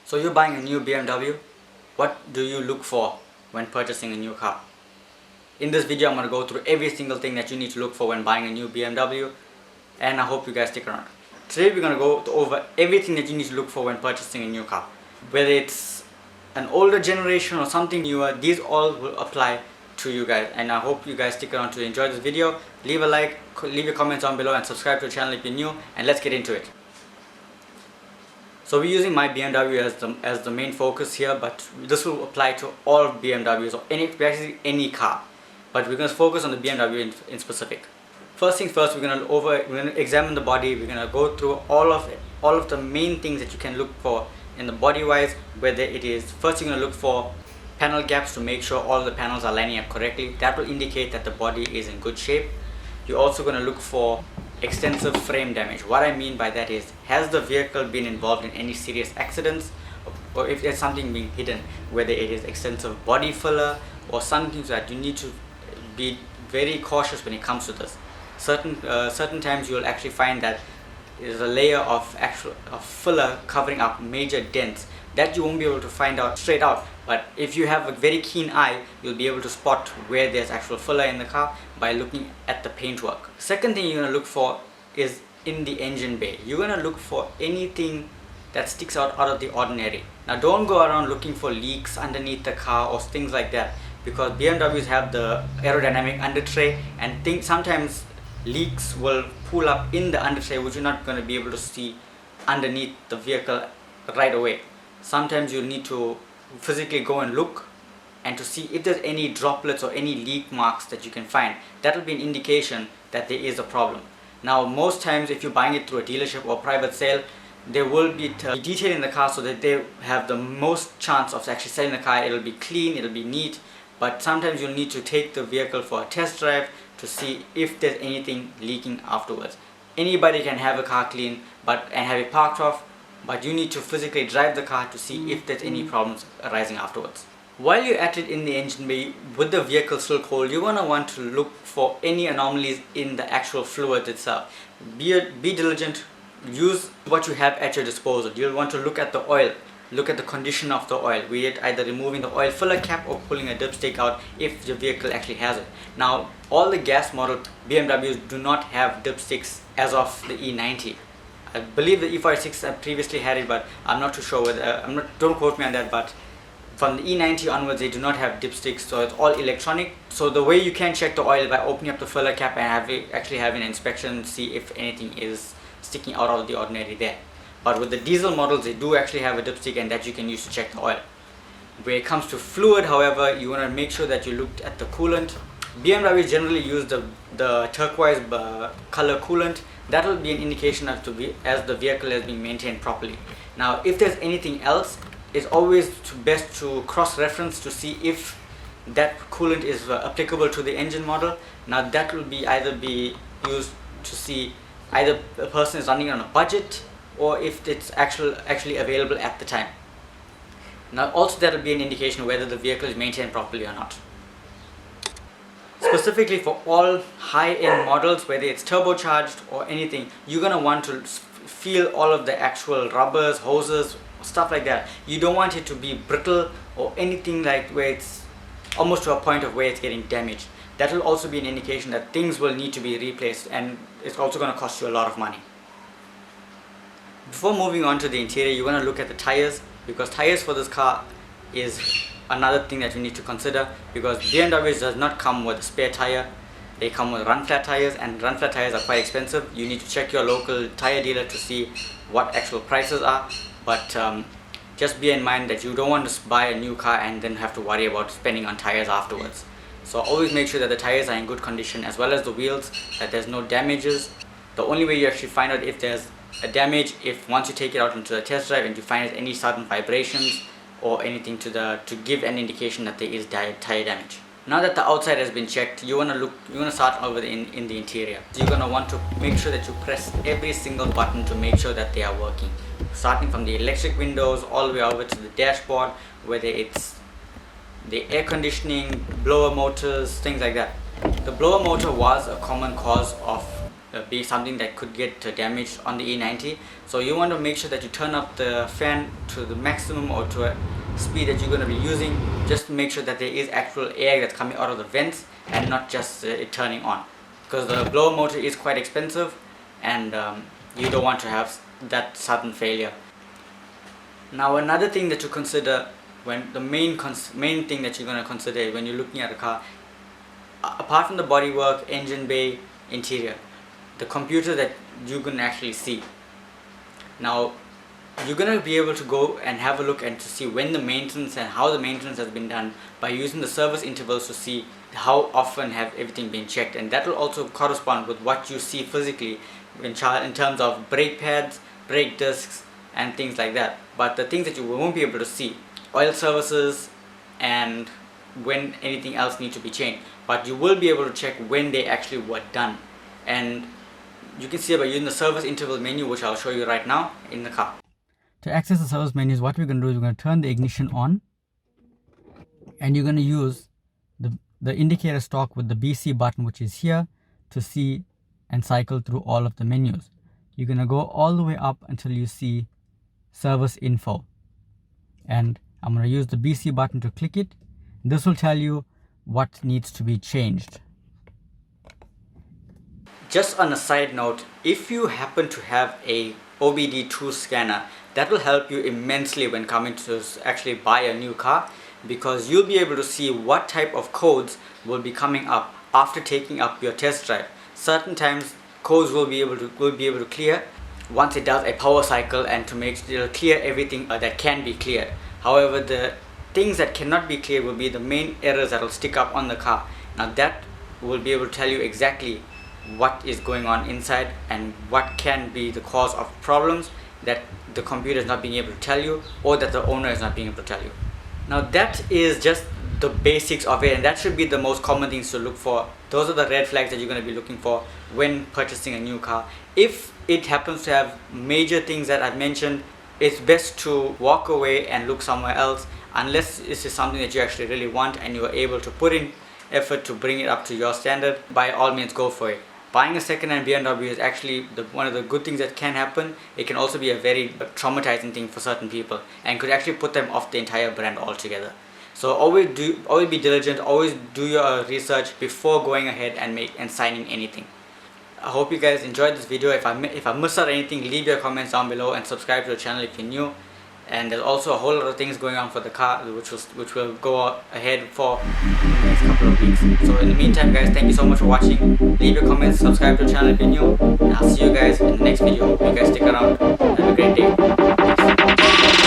So you're buying a new BMW. What do you look for when purchasing a new car? In this video I'm going to go through every single thing that you need to look for when buying a new BMW, and I hope you guys stick around. Today we're going to go over everything that you need to look for when purchasing a new car. Whether it's an older generation or something newer, these all will apply to you guys, and I hope you guys stick around to enjoy this video. Leave a like, leave your comments down below, and subscribe to the channel if you're new, and let's get into it. So we're using my BMW as the main focus here, but this will apply to all BMWs or basically any car. But we're going to focus on the BMW in specific. First things first, we're going to examine the body. We're going to go through all of the main things that you can look for in the body wise. Whether it is, first you're going to look for panel gaps to make sure all the panels are lining up correctly. That will indicate that the body is in good shape. You're also going to look for extensive frame damage. What I mean by that is, has the vehicle been involved in any serious accidents, or if there's something being hidden, whether it is extensive body filler or something, that you need to be very cautious when it comes to this. Certain times you'll actually find that there's a layer of filler covering up major dents that you won't be able to find out straight out, but if you have a very keen eye, you'll be able to spot where there's actual filler in the car by looking at the paintwork. Second thing you're going to look for is in the engine bay. You're going to look for anything that sticks out of the ordinary. Now don't go around looking for leaks underneath the car or things like that, because BMWs have the aerodynamic under tray, and sometimes leaks will pull up in the under tray, which you're not going to be able to see underneath the vehicle right away. Sometimes you'll need to physically go and look and to see if there's any droplets or any leak marks that you can find. That will be an indication that there is a problem. Now most times if you're buying it through a dealership or private sale, there will be detail in the car so that they have the most chance of actually selling the car. It'll be clean, it'll be neat, but sometimes you'll need to take the vehicle for a test drive to see if there's anything leaking afterwards. Anybody can have a car clean and have it parked off, but you need to physically drive the car to see if there's any problems arising afterwards. While you're at it in the engine bay, with the vehicle still cold, you're going to want to look for any anomalies in the actual fluid itself. Be diligent, use what you have at your disposal. You'll want to look at the oil, look at the condition of the oil, be it either removing the oil filler cap or pulling a dipstick out if the vehicle actually has it. Now all the gas model BMWs do not have dipsticks as of the E90. I believe the E46 previously had it, but I'm not too sure whether, don't quote me on that, but from the E90 onwards they do not have dipsticks, so it's all electronic. So the way you can check the oil by opening up the filler cap and actually having an inspection, see if anything is sticking out of the ordinary there. But with the diesel models, they do actually have a dipstick, and that you can use to check the oil. When it comes to fluid, however, you want to make sure that you looked at the coolant. BMWs generally use the turquoise color coolant. That will be an indication as the vehicle has been maintained properly. Now if there's anything else, it's always best to cross-reference to see if that coolant is applicable to the engine model. Now that will either be used to see either a person is running on a budget or if it's actually available at the time. Now also that will be an indication whether the vehicle is maintained properly or not. Specifically for all high-end models, whether it's turbocharged or anything, you're going to want to feel all of the actual rubbers, hoses, stuff like that. You don't want it to be brittle or anything like where it's almost to a point of where it's getting damaged. That will also be an indication that things will need to be replaced, and it's also going to cost you a lot of money. Before moving on to the interior, you want to look at the tires, because tires for this car is another thing that you need to consider, because BMW does not come with a spare tire. They come with run flat tires, and run flat tires are quite expensive. You need to check your local tire dealer to see what actual prices are, but just bear in mind that you don't want to buy a new car and then have to worry about spending on tires afterwards. So always make sure that the tires are in good condition, as well as the wheels, that there's no damages. The only way you actually find out if there's a damage, if once you take it out into the test drive and you find any sudden vibrations or anything to give an indication that there is tire damage. Now that the outside has been checked, you want to start over in the interior. So you're going to want to make sure that you press every single button to make sure that they are working. Starting from the electric windows all the way over to the dashboard, whether it's the air conditioning, blower motors, things like that. The blower motor was a common cause of be something that could get damaged on the E90. So you want to make sure that you turn up the fan to the maximum or to a speed that you're going to be using, just to make sure that there is actual air that's coming out of the vents and not just it turning on, because the blower motor is quite expensive and you don't want to have that sudden failure. Now another thing that you consider, when the main thing that you're going to consider when you're looking at a car, apart from the bodywork, engine bay, interior, the computer that you can actually see. Now you're going to be able to go and have a look and to see when the maintenance and how the maintenance has been done by using the service intervals to see how often have everything been checked, and that will also correspond with what you see physically in terms of brake pads, brake discs and things like that. But the things that you won't be able to see, oil services and when anything else needs to be changed, but you will be able to check when they actually were done. And you can see it by using the service interval menu, which I'll show you right now in the car. To access the service menus, what we're going to do is we're going to turn the ignition on, and you're going to use the indicator stalk with the BC button, which is here, to see and cycle through all of the menus. You're going to go all the way up until you see service info, and I'm going to use the BC button to click it. This will tell you what needs to be changed. Just on a side note, if you happen to have a OBD2 scanner, that will help you immensely when coming to actually buy a new car, because you'll be able to see what type of codes will be coming up after taking up your test drive. Certain times codes will be able to clear once it does a power cycle, and to make sure it'll clear everything that can be cleared. However, the things that cannot be cleared will be the main errors that will stick up on the car. Now that will be able to tell you exactly what is going on inside and what can be the cause of problems that the computer is not being able to tell you, or that the owner is not being able to tell you. Now that is just the basics of it, and that should be the most common things to look for. Those are the red flags that you're going to be looking for when purchasing a new car. If it happens to have major things that I've mentioned, it's best to walk away and look somewhere else, unless this is something that you actually really want and you are able to put in effort to bring it up to your standard. By all means, go for it. Buying a second-hand BMW is actually one of the good things that can happen. It can also be a very traumatizing thing for certain people and could actually put them off the entire brand altogether. So always be diligent, always do your research before going ahead and signing anything. I hope you guys enjoyed this video. If I missed out anything, leave your comments down below and subscribe to the channel if you're new. And there's also a whole lot of things going on for the car, which will go ahead for the next couple of weeks. So in the meantime, guys, thank you so much for watching. Leave your comments, subscribe to the channel if you're new, and I'll see you guys in the next video. Hope you guys stick around. Have a great day. Peace.